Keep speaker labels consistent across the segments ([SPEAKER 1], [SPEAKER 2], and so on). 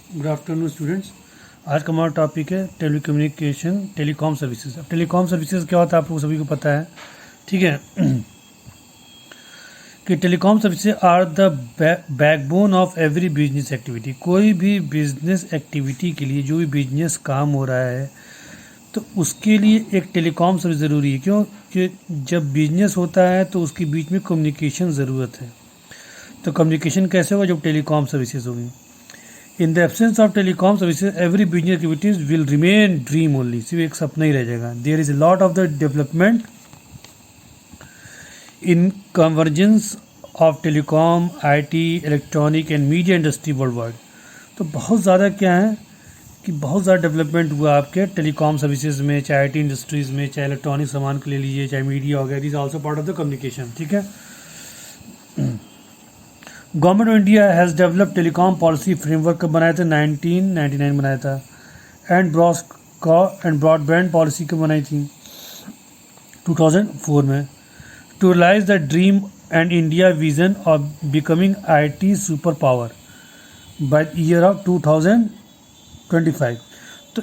[SPEAKER 1] Good afternoon students. आज का हमारा टॉपिक है टेलीकम्युनिकेशन टेलीकॉम सर्विसेज। अब टेलीकॉम सर्विसेज क्या होता है आप लोग सभी को पता है, ठीक है कि telecom services are the backbone of every business activity. कोई भी बिजनेस एक्टिविटी के लिए, जो भी बिजनेस काम हो रहा है, तो उसके लिए एक टेलीकॉम सर्विस ज़रूरी है। क्यों? कि जब बिजनेस होता है तो उसके बीच में कम्युनिकेशन ज़रूरत है। तो कम्युनिकेशन कैसे होगा? जब टेलीकॉम सर्विसेज होगी। In the absence of telecom services every business activities will remain dream only. सिर्फ एक सपना ही रह जाएगा। There is a lot of the development in convergence of telecom, IT, electronic and media industry worldwide. तो बहुत ज़्यादा क्या है कि बहुत ज़्यादा डेवलपमेंट हुआ आपके टेलीकॉम सर्विसेज में, चाहे आईटी इंडस्ट्रीज़ में, चाहे इलेक्ट्रॉनिक सामान के ले लीजिए, चाहे मीडिया हो गया। This also part of the communication, ठीक है। Government of India has develop telecom policy framework कब बनाया था? 1999 बनाया था। एंड ब्रॉडबैंड पॉलिसी कब बनाई थी? 2004 में। To realise the dream and India vision of becoming IT super power by year of 2025। तो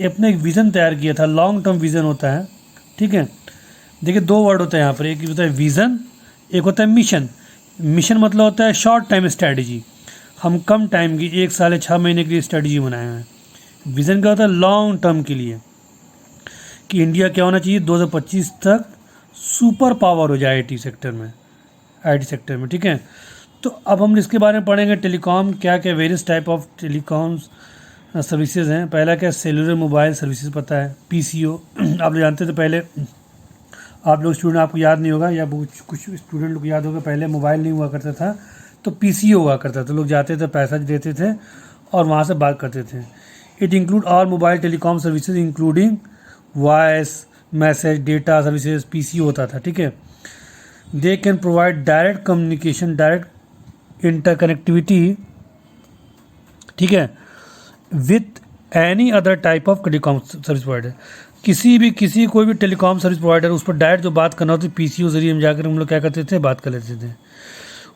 [SPEAKER 1] अपने एक विज़न तैयार किया था। लॉन्ग टर्म विज़न होता है, ठीक है। देखिए दो वर्ड होता है यहाँ पर, एक होता है विज़न, एक होता है मिशन। मिशन मतलब होता है शॉर्ट टाइम स्ट्रैटेजी। हम कम टाइम की 1 साल या 6 महीने के लिए स्ट्रैटेजी बनाए हैं। विज़न क्या होता है? लॉन्ग टर्म के लिए, कि इंडिया क्या होना चाहिए 2025 तक सुपर पावर हो जाए आईटी सेक्टर में, ठीक है। तो अब हम इसके बारे में पढ़ेंगे टेलीकॉम क्या क्या various type of telecoms services हैं। पहला क्या? सेलुलर मोबाइल सर्विसेज, पता है, पीसीओ आप लोग जानते थे। पहले आप लोग स्टूडेंट, आपको याद नहीं होगा या कुछ स्टूडेंट लोग याद होगा, पहले मोबाइल नहीं हुआ करता था तो पीसीओ हुआ करता था। लोग जाते थे, पैसा देते थे और वहाँ से बात करते थे। It include all mobile telecom services including voice, message, data services. PCO होता था, ठीक है। They can provide direct communication, direct interconnectivity, ठीक है, with any other type of telecom service provider. कोई भी टेलीकॉम सर्विस प्रोवाइडर, उस पर डायरेक्ट जो बात करना होती पीसीओ जरिए हम जाकर हम लोग क्या करते थे? बात कर लेते थे।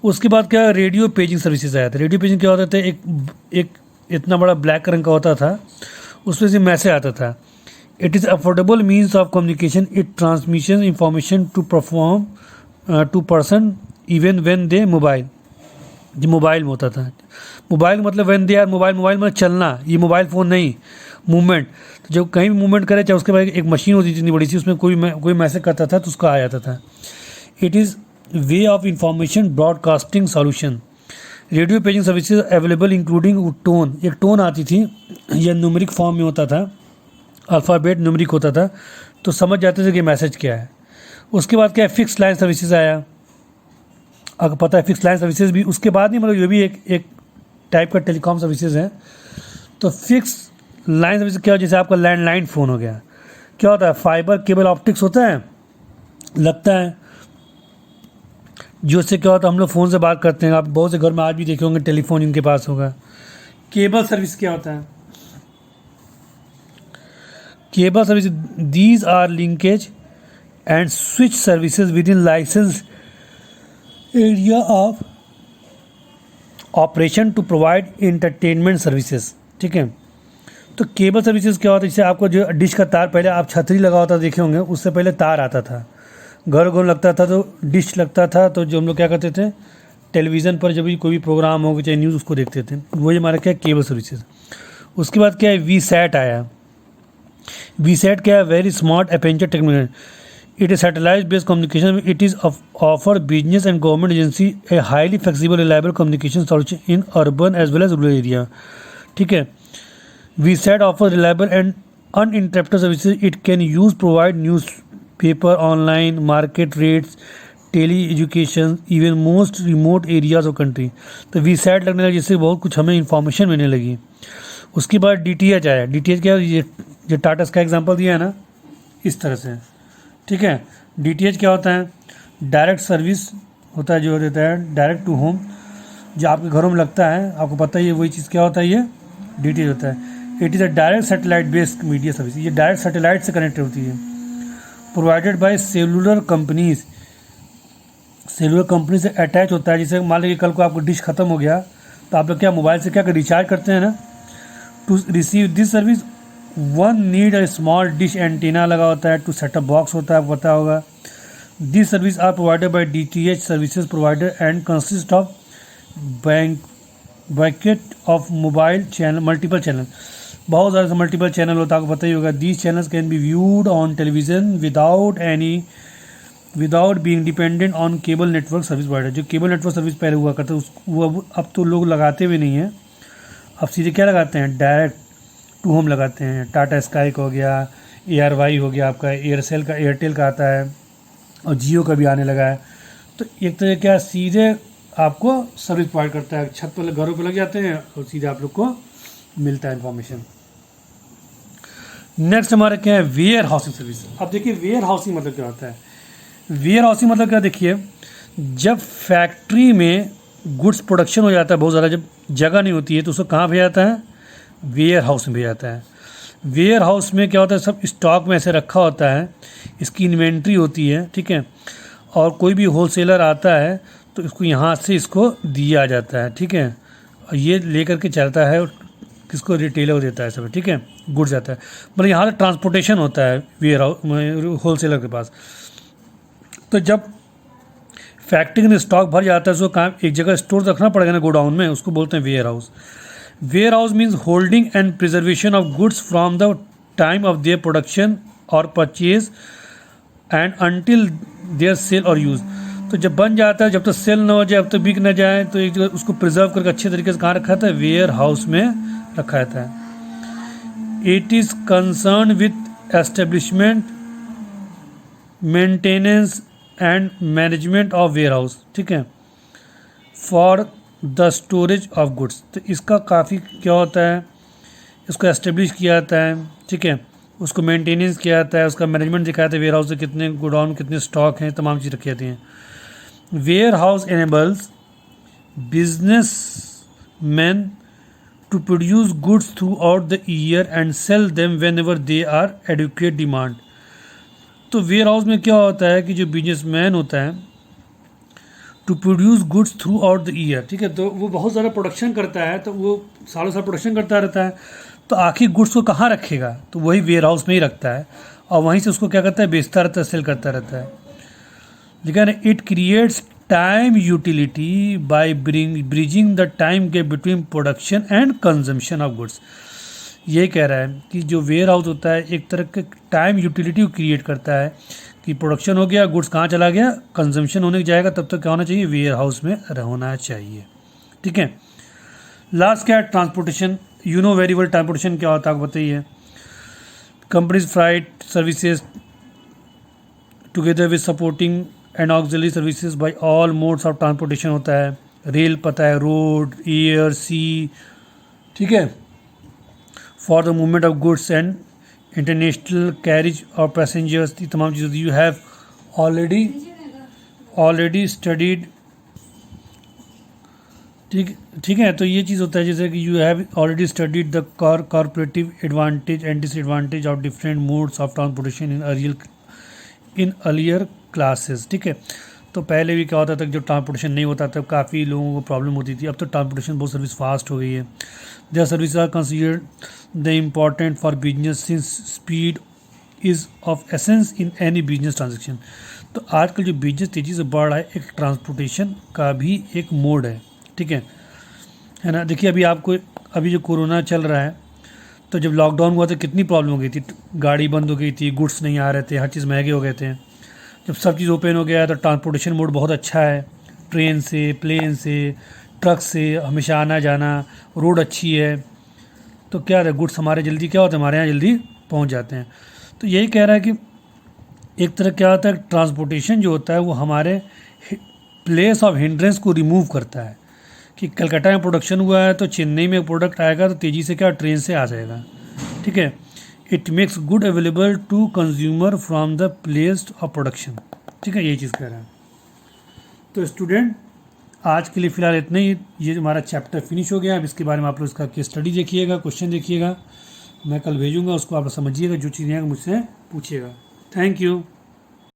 [SPEAKER 1] उसके बाद क्या? रेडियो पेजिंग सर्विसेज आया था। रेडियो पेजिंग क्या होता था? एक इतना बड़ा ब्लैक रंग का होता था, उसमें से मैसेज आता था। It is affordable means of communication. It transmission information to person even when they mobile. जो मोबाइल में होता था, मोबाइल मतलब व्हेन दे आर मोबाइल मतलब चलना, ये मोबाइल फ़ोन नहीं, मूवमेंट। तो जब कहीं भी मूवमेंट करे, चाहे उसके बाद एक मशीन होती थी इतनी बड़ी सी, उसमें कोई मैसेज करता था तो उसका आ जाता था। It is way of information broadcasting solution. Radio paging services available including tone. एक टोन आती थी, यह न्यूमेरिक फॉर्म में होता था, अल्फ़ाबेट न्यूमेरिक होता था, तो समझ जाते थे कि मैसेज क्या है। उसके बाद क्या है? फिक्स लाइन सर्विसेज आया। अगर पता है फिक्स लाइन सर्विसेज भी उसके बाद नहीं, मतलब ये भी एक टाइप का टेलीकॉम सर्विसेज है। तो फिक्स लाइन सर्विस क्या हो? जैसे आपका लैंडलाइन फ़ोन हो गया, क्या होता है? फाइबर केबल ऑप्टिक्स होता है, लगता है, जो से क्या होता है हम लोग फ़ोन से बात करते हैं। आप बहुत से घर में आज भी देखे होंगे टेलीफोन इनके पास होगा। केबल सर्विस क्या होता है? Cable service, these are linkage and switch services within licence area of operation to provide entertainment services, ठीक है। तो केबल सर्विसेज क्या होता है? जैसे आपको जो डिश का तार, पहले आप छतरी लगा होता देखे होंगे, उससे पहले तार आता था, घर घर लगता था, तो डिश लगता था। तो जो हम लोग क्या करते थे, टेलीविज़न पर जब भी कोई भी प्रोग्राम हो, चाहे न्यूज़, उसको देखते थे। वही हमारा क्या है? Cable services. उसके बाद क्या है? वी सैट आया। वी सैट क्या है? Very smart aperture technology. It is satellite based communication. It is offer business and government agency a highly flexible reliable communication solution in urban as well as rural area, ठीक है। VSAT offers reliable and uninterrupted services. It can use provide newspaper, online market rates, tele-education, even most remote areas of country. तो VSAT लगने लगा, जिससे बहुत कुछ हमें information मिलने लगी। उसके बाद DTH आया। DTH क्या है? ये टाटा का एग्जांपल दिया है ना, इस तरह से, ठीक है। DTH क्या होता है? डायरेक्ट सर्विस होता है, जो देता है डायरेक्ट टू होम, जो आपके घरों में लगता है। आपको पता ही है वही चीज़ क्या होता है, ये DTH होता है। It is a direct satellite based media service. ये डायरेक्ट सैटेलाइट से कनेक्ट होती है, provided by cellular companies. Cellular company से अटैच होता है। जैसे मान लीजिए कल को आपको डिश खत्म हो गया, तो आप लोग क्या मोबाइल से क्या कर रिचार्ज करते हैं ना, to receive this service one need a small dish antenna लगा होता है, टू सेटअप बॉक्स होता है, आपको पता होगा. This service are provided by DTH services provider and consist of bucket of mobile channel multiple channel. बहुत ज़्यादा मल्टीपल चैनल होता है, आपको पता ही होगा. These channels can be viewed on television without being dependent on cable network service provider. जो cable network service पहले हुआ करता है वो अब तो लोग लगाते हुए नहीं हैं. अब सीधे क्या लगाते हैं, डायरेक्ट टू होम लगाते हैं. टाटा स्काई का हो गया, ARY हो गया, आपका एयरसेल का, एयरटेल का आता है, और जियो का भी आने लगा है. तो एक तरह क्या सीधे आपको सर्विस प्रोवाइड करता है. छत पर घरों पर लग जाते हैं और सीधे आप लोग को मिलता है इन्फॉर्मेशन. नेक्स्ट हमारे क्या है, वेयर हाउसिंग सर्विस. अब देखिए वेयर हाउसिंग मतलब क्या होता है. वेयर हाउसिंग मतलब क्या, देखिए जब फैक्ट्री में गुड्स प्रोडक्शन हो जाता है बहुत ज़्यादा, जब जगह नहीं होती है तो उसको कहाँ भेजा जाता है, वेयर हाउस में भेजा जाता है. वेयर हाउस में क्या होता है, सब स्टॉक में ऐसे रखा होता है, इसकी इन्वेंट्री होती है, ठीक है. और कोई भी होलसेलर आता है तो इसको यहाँ से इसको दिया जाता है, ठीक है. और ये लेकर के चलता है, किसको, रिटेलर को देता है सब, ठीक है. गुड्स जाता है, मतलब यहाँ से ट्रांसपोर्टेशन होता है वेयर हाउस होलसेलर के पास. तो जब फैक्ट्री में स्टॉक भर जाता है उसको कहाँ एक जगह स्टोर रखना पड़ेगा ना, गोडाउन में, उसको बोलते हैं warehouse. Warehouse means holding and preservation of goods from the time of their production और purchase and until their sale और यूज़. तो जब बन जाता है, जब तक सेल ना हो जाए, जब तक बिक ना जाए, तो एक जगह उसको प्रिजर्व करके अच्छे तरीके से कहाँ रखा जाता है, वेयर हाउस में रखा जाता है. It is concern with establishment, maintenance and management of warehouse, ठीक है, for the storage of goods. तो इसका काफ़ी क्या होता है, इसको एस्टेब्लिश किया जाता है, ठीक है, उसको मेंटेनेंस किया जाता है, उसका मैनेजमेंट दिखाया जाता है, वेयर हाउस में कितने गोडाउन, कितने स्टॉक हैं, तमाम चीज़ रखी जाती हैं. Warehouse enables businessman to produce goods throughout the year and sell them whenever they are adequate demand. तो वेयर हाउस में क्या होता है कि जो बिजनेसमैन होता है to produce goods throughout the year, ठीक है, तो वो बहुत ज़्यादा प्रोडक्शन करता है, तो वो सालों साल प्रोडक्शन करता रहता है. तो आखिर गुड्स को कहाँ रखेगा, तो वही वेयर हाउस में ही रखता है, और वहीं से उसको क्या करता है, बेचता रहता है, सेल करता रहता है. लेकिन it creates time utility by bridging the time gap between production and consumption of goods. ये कह रहा है कि जो वेयर हाउस होता है एक तरह के टाइम यूटिलिटी क्रिएट करता है कि प्रोडक्शन हो गया, गुड्स कहाँ चला गया, कंजम्पशन होने जाएगा, तब तक क्या होना चाहिए, वेयर हाउस में होना चाहिए, ठीक है. लास्ट क्या है, transportation. You know very well transportation क्या होता है, आपको बताइए. Companies freight services together with supporting and auxiliary services by all modes of transportation होता है. रेल पता है, रोड, एयर, सी, ठीक है, for the movement of goods and international carriage of passengers. ये तमाम चीज़ें यू हैव ऑलरेडी स्टडीड, ठीक है. तो ये चीज़ होता है जैसे कि you have already studied the corporative advantage and disadvantage of different modes of transportation in earlier classes, ठीक है. तो पहले भी क्या होता था कि जब ट्रांसपोर्टेशन नहीं होता तब काफ़ी लोगों को प्रॉब्लम होती थी. अब तो ट्रांसपोर्टेशन बहुत सर्विस फास्ट हो गई है. Their service are considered the important for business since speed is of essence in any business transaction. तो आजकल जो बिजनेस तेज़ी से बढ़ रहा है, एक ट्रांसपोर्टेशन का भी एक मोड है, ठीक है ना. देखिए अभी जो कोरोना चल रहा है, तो जब लॉकडाउन हुआ तो कितनी प्रॉब्लम हो गई थी, गाड़ी बंद हो गई थी, गुड्स नहीं आ रहे थे, हर चीज़ महंगे हो गए थे. जब सब चीज़ ओपन हो गया तो ट्रांसपोर्टेशन मोड बहुत अच्छा है, ट्रेन से, प्लेन से, ट्रक से हमेशा आना जाना, रोड अच्छी है, तो क्या है, गुड्स हमारे जल्दी क्या होता है, हमारे यहाँ जल्दी पहुँच जाते हैं. तो यही कह रहा है कि एक तरह क्या होता है, ट्रांसपोर्टेशन जो होता है वो हमारे प्लेस ऑफ हिंड्रेंस को रिमूव करता है. कि कलकत्ता में प्रोडक्शन हुआ है तो चेन्नई में प्रोडक्ट आएगा तो तेज़ी से क्या, ट्रेन से आ जाएगा, ठीक है. It makes good available to consumer from the place of production, ठीक है, यही चीज़ कह रहा है. तो स्टूडेंट आज के लिए फ़िलहाल इतना ही. ये हमारा चैप्टर फिनिश हो गया. अब इसके बारे में आप लोग इसका केस स्टडी देखिएगा, क्वेश्चन देखिएगा, मैं कल भेजूँगा, उसको आप समझिएगा, जो चीज़ें मुझसे पूछिएगा. Thank you.